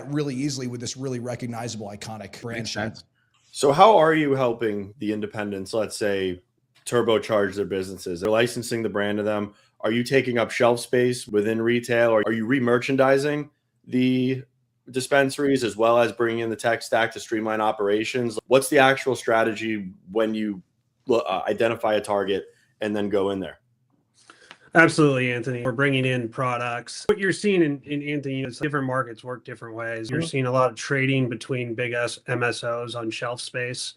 really easily with this really recognizable, iconic brand. Makes sense. So how are you helping the independents, let's say, turbocharge their businesses? They're licensing the brand to them. Are you taking up shelf space within retail? Or are you re-merchandising the dispensaries as well as bringing in the tech stack to streamline operations? What's the actual strategy when you identify a target and then go in there? Absolutely, Anthony. We're bringing in products. What you're seeing in Anthony is different markets work different ways. You're seeing a lot of trading between big MSOs on shelf space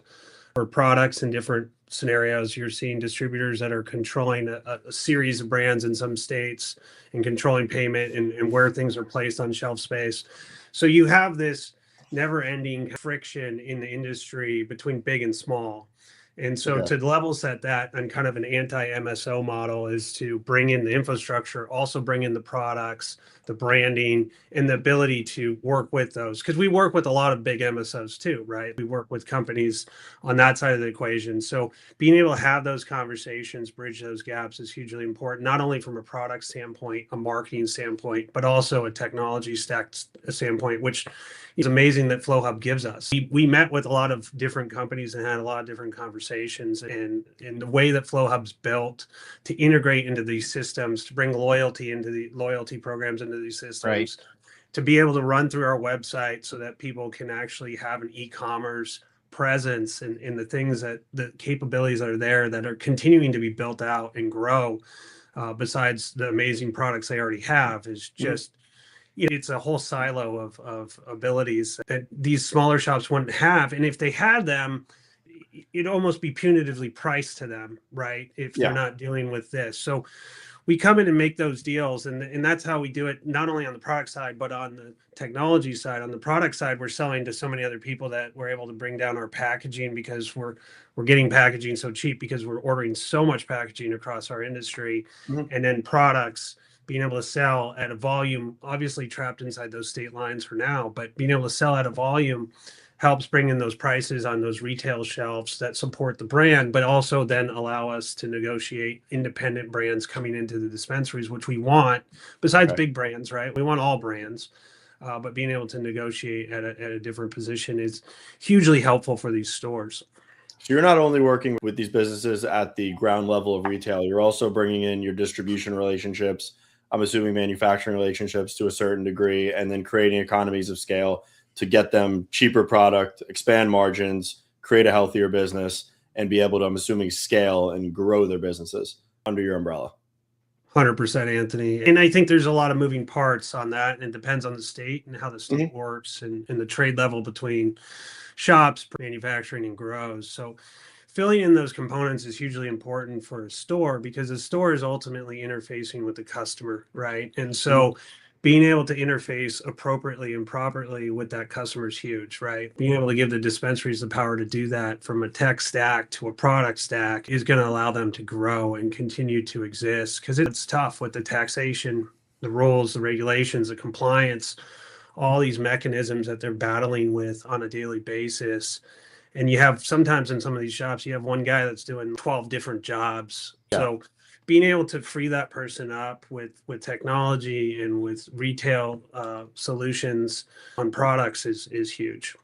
for products in different scenarios. You're seeing distributors that are controlling a series of brands in some states and controlling payment and where things are placed on shelf space. So you have this never-ending friction in the industry between big and small. And so to level set that on kind of an anti-MSO model is to bring in the infrastructure, also bring in the products, the branding, and the ability to work with those. Because we work with a lot of big MSOs too, right? We work with companies on that side of the equation. So being able to have those conversations, bridge those gaps is hugely important, not only from a product standpoint, a marketing standpoint, but also a technology stack standpoint, which is amazing that FlowHub gives us. We met with a lot of different companies and had a lot of different conversations, and the way that FlowHub's built to integrate into these systems, to bring loyalty into the loyalty programs into these systems, Right. to be able to run through our website so that people can actually have an e-commerce presence and the things that the capabilities that are there that are continuing to be built out and grow besides the amazing products they already have is just it's a whole silo of abilities that these smaller shops wouldn't have. And if they had them, it'd almost be punitively priced to them, right? If they're not dealing with this. So we come in and make those deals. And that's how we do it, not only on the product side, but on the technology side. On the product side, we're selling to so many other people that we're able to bring down our packaging because we're getting packaging so cheap because we're ordering so much packaging across our industry. And then products, being able to sell at a volume, obviously trapped inside those state lines for now, but being able to sell at a volume helps bring in those prices on those retail shelves that support the brand, but also then allow us to negotiate independent brands coming into the dispensaries, which we want, besides big brands, right? We want all brands, but being able to negotiate at a different position is hugely helpful for these stores. So you're not only working with these businesses at the ground level of retail, you're also bringing in your distribution relationships, I'm assuming manufacturing relationships to a certain degree, and then creating economies of scale to get them cheaper product, expand margins, create a healthier business, and be able to, I'm assuming, scale and grow their businesses under your umbrella. 100%, Anthony. And I think there's a lot of moving parts on that, and it depends on the state and how the state works and the trade level between shops, manufacturing, and grows. So filling in those components is hugely important for a store because the store is ultimately interfacing with the customer, right? And so being able to interface appropriately and properly with that customer is huge, right? Being able to give the dispensaries the power to do that from a tech stack to a product stack is going to allow them to grow and continue to exist because it's tough with the taxation, the rules, the regulations, the compliance, all these mechanisms that they're battling with on a daily basis. And you have sometimes in some of these shops, you have one guy that's doing 12 different jobs. So being able to free that person up with technology and with retail solutions on products is huge.